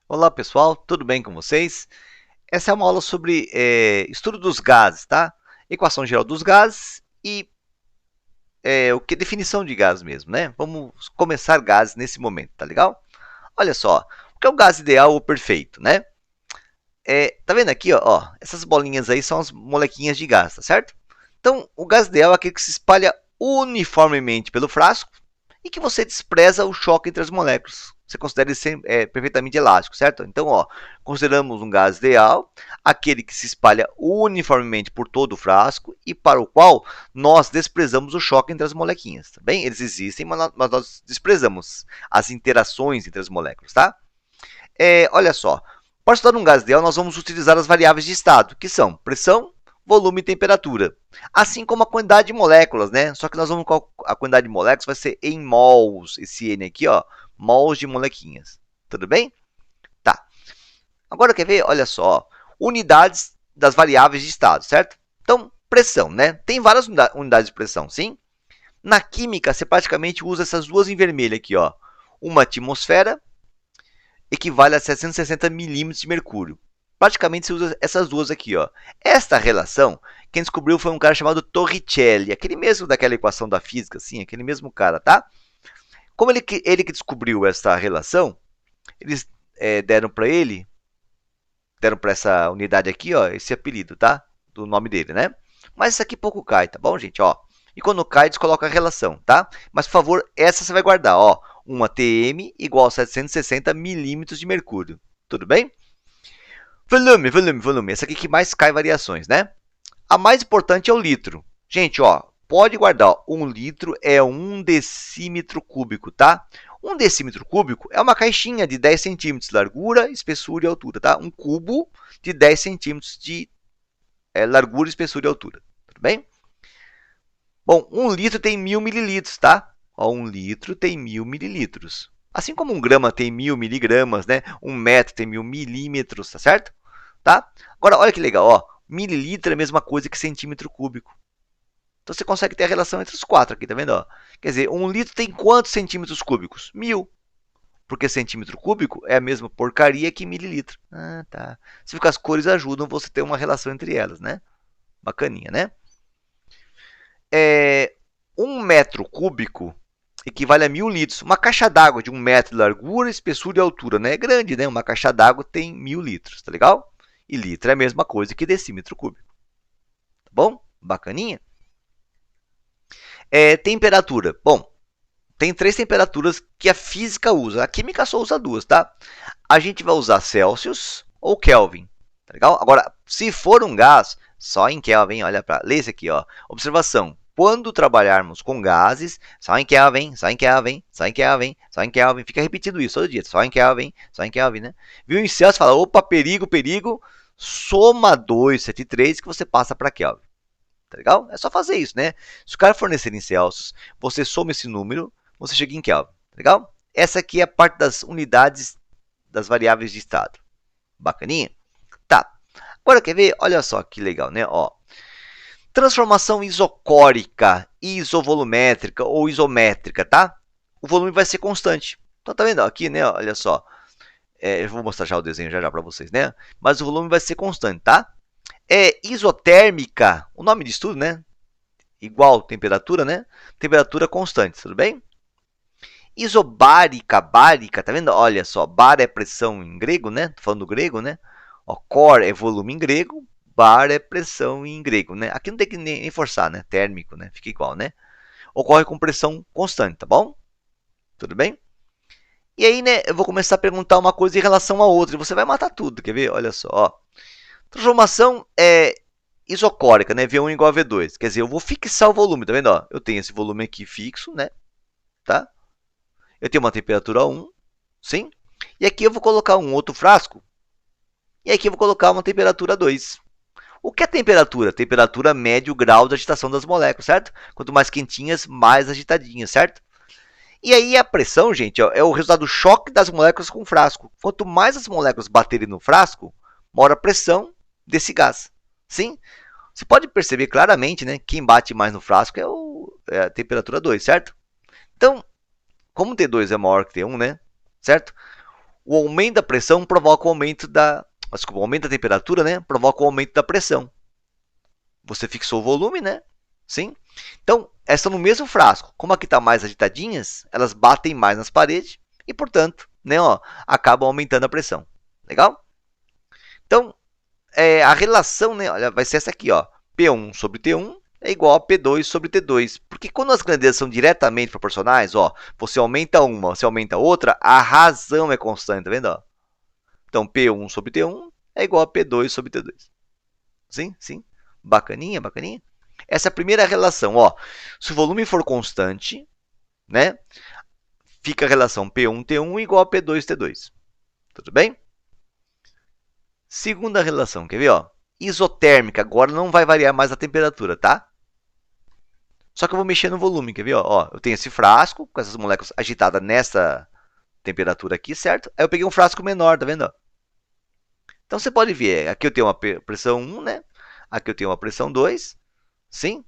Olá pessoal, tudo bem com vocês? Essa é uma aula sobre estudo dos gases, tá? Equação geral dos gases e o que é definição de gás mesmo, né? Vamos começar gases nesse momento, tá legal? Olha só, o que é o gás ideal ou perfeito, né? Tá vendo aqui, ó, essas bolinhas aí são as molequinhas de gás, tá certo? Então, o gás ideal é aquele que se espalha uniformemente pelo frasco e que você despreza o choque entre as moléculas. Você considera ele perfeitamente elástico, certo? Então, ó, consideramos um gás ideal aquele que se espalha uniformemente por todo o frasco e para o qual nós desprezamos o choque entre as molequinhas, tá bem? Eles existem, mas nós desprezamos as interações entre as moléculas, tá? Olha só, para estudar um gás ideal, nós vamos utilizar as variáveis de estado, que são pressão, volume e temperatura, assim como a quantidade de moléculas, né? Só que nós vamos a quantidade de moléculas vai ser em mols, esse N aqui, ó, mols de molequinhas. Tudo bem? Tá. Agora quer ver? Olha só, unidades das variáveis de estado, certo? Então, pressão, né? Tem várias unidades de pressão, sim? Na química, você praticamente usa essas duas em vermelho aqui, ó. Uma atmosfera equivale a 760 milímetros de mercúrio. Praticamente se usa essas duas aqui, ó. Esta relação, quem descobriu foi um cara chamado Torricelli, aquele mesmo daquela equação da física, assim, aquele mesmo cara, tá? Como ele que descobriu essa relação, eles deram para essa unidade aqui, ó, esse apelido, tá? Do nome dele, né? Mas isso aqui pouco cai, tá bom, gente? Ó, e quando cai, eles colocam a relação, tá? Mas, por favor, essa você vai guardar, ó. Uma TM igual a 760 milímetros de mercúrio. Tudo bem? Volume, volume, volume. Essa aqui que mais cai variações, né? A mais importante é o litro. Gente, ó, pode guardar. Ó, 1 litro é 1 decímetro cúbico, tá? 1 decímetro cúbico é uma caixinha de 10 centímetros de largura, espessura e altura, tá? Um cubo de 10 centímetros de largura, espessura e altura. Tudo bem? Bom, 1 litro tem 1000 mililitros, tá? Ó, 1 litro tem 1000 mililitros. Assim como 1 grama tem 1000 miligramas, né? 1 metro tem 1000 milímetros, tá certo? Tá? Agora, olha que legal, ó. Mililitro é a mesma coisa que centímetro cúbico. Então, você consegue ter a relação entre os quatro aqui, tá vendo? Ó? Quer dizer, 1 litro tem quantos centímetros cúbicos? 1000. Porque centímetro cúbico é a mesma porcaria que mililitro. Ah, tá. Você vê que as cores ajudam você a ter uma relação entre elas, né? Bacaninha, né? 1 metro cúbico equivale a 1000 litros. Uma caixa d'água de 1 metro de largura, espessura e altura, né? É grande, né? Uma caixa d'água tem 1000 litros, tá legal? E litro é a mesma coisa que decímetro cúbico. Tá bom? Bacaninha? Temperatura. Bom, tem 3 temperaturas que a física usa. A química só usa duas, tá? A gente vai usar Celsius ou Kelvin. Tá legal? Agora, se for um gás, só em Kelvin. Olha para lê esse aqui, ó. Observação. Quando trabalharmos com gases, só em Kelvin, só em Kelvin, só em Kelvin, só em Kelvin. Fica repetindo isso todo dia. Só em Kelvin, né? Viu em Celsius, fala, opa, perigo, perigo. Soma 273 que você passa para Kelvin. Tá legal? É só fazer isso, né? Se o cara fornecer em Celsius, você soma esse número, você chega em Kelvin. Tá legal? Essa aqui é a parte das unidades das variáveis de estado. Bacaninha? Tá. Agora quer ver? Olha só que legal, né? Ó, transformação isocórica, isovolumétrica ou isométrica, tá? O volume vai ser constante. Então tá vendo aqui, né? Olha só. Eu vou mostrar já o desenho já para vocês, né? Mas o volume vai ser constante, tá? Isotérmica, o nome disso tudo, né? Igual temperatura, né? Temperatura constante, tudo bem? Isobárica, bárica, tá vendo? Olha só, bar é pressão em grego, né? Tô falando grego, né? Ó, cor é volume em grego, bar é pressão em grego, né? Aqui não tem que nem forçar, né? Térmico, né? Fica igual, né? Ocorre com pressão constante, tá bom? Tudo bem? E aí, né, eu vou começar a perguntar uma coisa em relação a outra, e você vai matar tudo, quer ver? Olha só, ó. Transformação isocórica, né? V1 igual a V2. Quer dizer, eu vou fixar o volume, tá vendo? Ó, eu tenho esse volume aqui fixo, né? Tá? Eu tenho uma temperatura 1, sim? E aqui eu vou colocar um outro frasco. E aqui eu vou colocar uma temperatura 2. O que é temperatura? Temperatura mede o grau de agitação das moléculas, certo? Quanto mais quentinhas, mais agitadinhas, certo? E aí a pressão, gente, ó, é o resultado do choque das moléculas com o frasco. Quanto mais as moléculas baterem no frasco, maior a pressão desse gás. Sim? Você pode perceber claramente, né? Quem bate mais no frasco é a temperatura 2, certo? Então, como T2 é maior que T1, né? Certo? o aumento da pressão provoca o aumento da... Desculpa, o aumento da temperatura, né? Provoca o aumento da pressão. Você fixou o volume, né? Sim? Então, elas estão no mesmo frasco. Como aqui está mais agitadinhas, elas batem mais nas paredes e, portanto, né, ó, acabam aumentando a pressão. Legal? Então, a relação, né, olha, vai ser essa aqui, ó. P1 sobre T1 é igual a P2 sobre T2. Porque quando as grandezas são diretamente proporcionais, ó, você aumenta uma, você aumenta outra, a razão é constante, tá vendo? Ó? Então, P1 sobre T1 é igual a P2 sobre T2. Sim, sim. Bacaninha, bacaninha. Essa é a primeira relação, ó. Se o volume for constante, né, fica a relação P1T1 igual a P2T2. Tudo bem? Segunda relação, quer ver? Ó? Isotérmica, agora não vai variar mais a temperatura, tá? Só que eu vou mexer no volume, quer ver? Ó, eu tenho esse frasco com essas moléculas agitadas nessa temperatura aqui, certo? Aí eu peguei um frasco menor, tá vendo? Então você pode ver, aqui eu tenho uma pressão 1, né? Aqui eu tenho uma pressão 2, sim?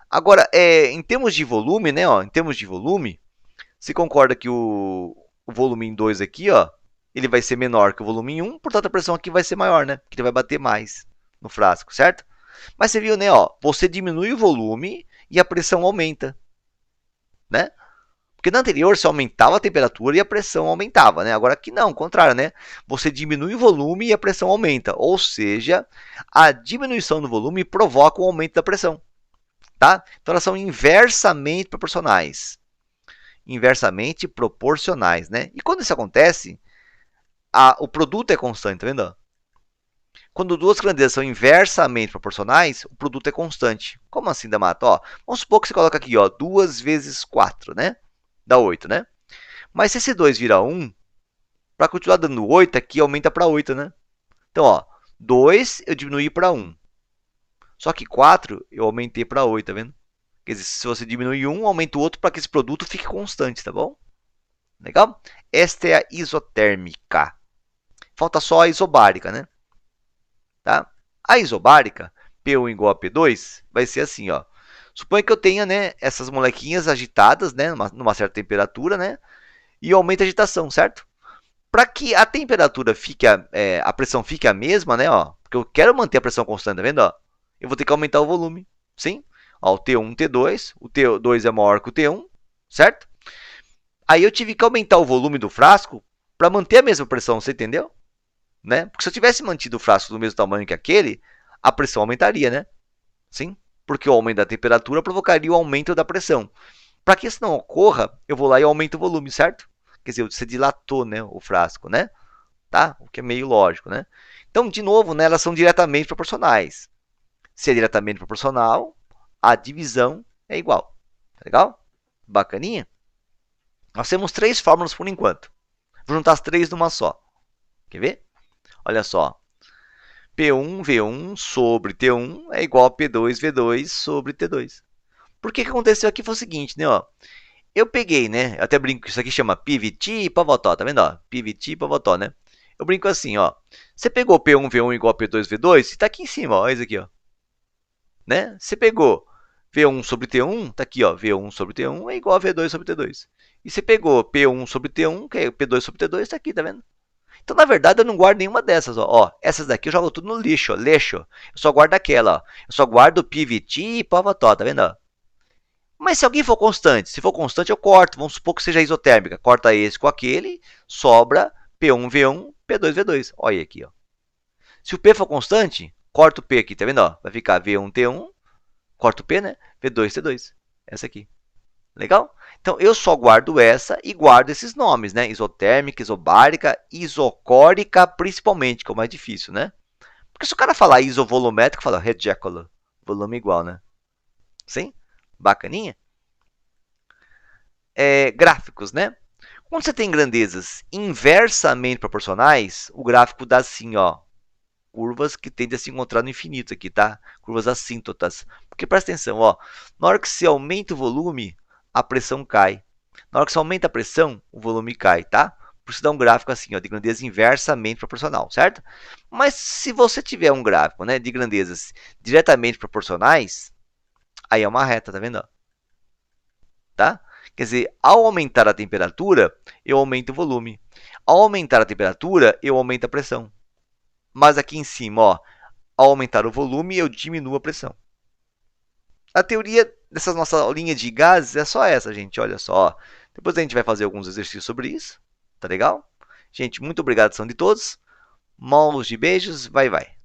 Agora, em termos de volume, né? Ó, em termos de volume, se concorda que o volume em 2 aqui, ó, ele vai ser menor que o volume em 1, portanto a pressão aqui vai ser maior, né? Porque ele vai bater mais no frasco, certo? Mas você viu, né? Ó, você diminui o volume e a pressão aumenta, né? Porque na anterior você aumentava a temperatura e a pressão aumentava, né? Agora aqui não, ao contrário, né? Você diminui o volume e a pressão aumenta, ou seja, a diminuição do volume provoca o aumento da pressão, tá? Então elas são inversamente proporcionais. Inversamente proporcionais, né? E quando isso acontece, o produto é constante, tá vendo? Quando duas grandezas são inversamente proporcionais, o produto é constante. Como assim, Damato? Ó, vamos supor que você coloca aqui, ó, 2 vezes 4, né? Dá 8, né? Mas se esse 2 vira 1, para continuar dando 8, aqui aumenta para 8, né? Então, ó, 2 eu diminuí para 1. Só que 4 eu aumentei para 8, tá vendo? Quer dizer, se você diminui um, aumenta o outro para que esse produto fique constante, tá bom? Legal? Esta é a isotérmica. Falta só a isobárica, né? Tá? A isobárica, P1 igual a P2, vai ser assim, ó. Suponha que eu tenha, né, essas molequinhas agitadas, né, numa certa temperatura, né, e aumenta a agitação, certo? Para que a temperatura fique, a pressão fique a mesma, né, ó, porque eu quero manter a pressão constante, tá vendo? Ó? Eu vou ter que aumentar o volume, sim? Ó, o T1, T2, o T2 é maior que o T1, certo? Aí eu tive que aumentar o volume do frasco para manter a mesma pressão, você entendeu? Né? Porque se eu tivesse mantido o frasco do mesmo tamanho que aquele, a pressão aumentaria, né? Sim? Porque o aumento da temperatura provocaria o aumento da pressão. Para que isso não ocorra, eu vou lá e aumento o volume, certo? Quer dizer, você dilatou, né, o frasco, né? Tá? O que é meio lógico, né? Então, de novo, né, elas são diretamente proporcionais. Se é diretamente proporcional, a divisão é igual. Tá legal? Bacaninha? Nós temos 3 fórmulas por enquanto. Vou juntar as 3 numa só. Quer ver? Olha só. P1V1 sobre T1 é igual a P2V2 sobre T2. Por que aconteceu aqui foi o seguinte, né? Ó, eu peguei, né? Eu até brinco que isso aqui chama PVT e pavotó, tá vendo? Ó? PVT e pavotó, né? Eu brinco assim, ó. Você pegou P1V1 igual a P2V2, está aqui em cima, ó. Isso aqui, ó. Né? Você pegou V1 sobre T1, tá aqui, ó. V1 sobre T1 é igual a V2 sobre T2. E você pegou P1 sobre T1, que é P2 sobre T2, tá aqui, tá vendo? Então, na verdade, eu não guardo nenhuma dessas. Ó. Essas daqui eu jogo tudo no lixo. Ó. Lixo. Eu só guardo aquela. Ó. Eu só guardo PVT e pavotó. Tá vendo? Ó. Mas se alguém for constante, se for constante, eu corto. Vamos supor que seja isotérmica. Corta esse com aquele, sobra P1V1, P2V2. Olha aqui. Ó. Se o P for constante, corta o P aqui. Tá vendo? Ó. Vai ficar V1T1, corta o P, né? V2T2. Essa aqui. Legal? Então, eu só guardo essa e guardo esses nomes, né? Isotérmica, isobárica, isocórica, principalmente, que é o mais difícil, né? Porque se o cara falar isovolumétrico, fala retículo, volume igual, né? Sim? Bacaninha? Gráficos, né? Quando você tem grandezas inversamente proporcionais, o gráfico dá assim, ó. Curvas que tendem a se encontrar no infinito aqui, tá? Curvas assíntotas. Porque presta atenção, ó. Na hora que você aumenta o volume, a pressão cai. Na hora que você aumenta a pressão, o volume cai, tá? Por isso dá um gráfico assim, ó, de grandeza inversamente proporcional, certo? Mas se você tiver um gráfico, né, de grandezas diretamente proporcionais, aí é uma reta, tá vendo? Tá? Quer dizer, ao aumentar a temperatura, eu aumento o volume. Ao aumentar a temperatura, eu aumento a pressão. Mas aqui em cima, ó, ao aumentar o volume, eu diminuo a pressão. A teoria dessa nossa linha de gases é só essa, gente. Olha só. Depois a gente vai fazer alguns exercícios sobre isso. Tá legal? Gente, muito obrigado, são de todos. Mãos de beijos. Vai, vai.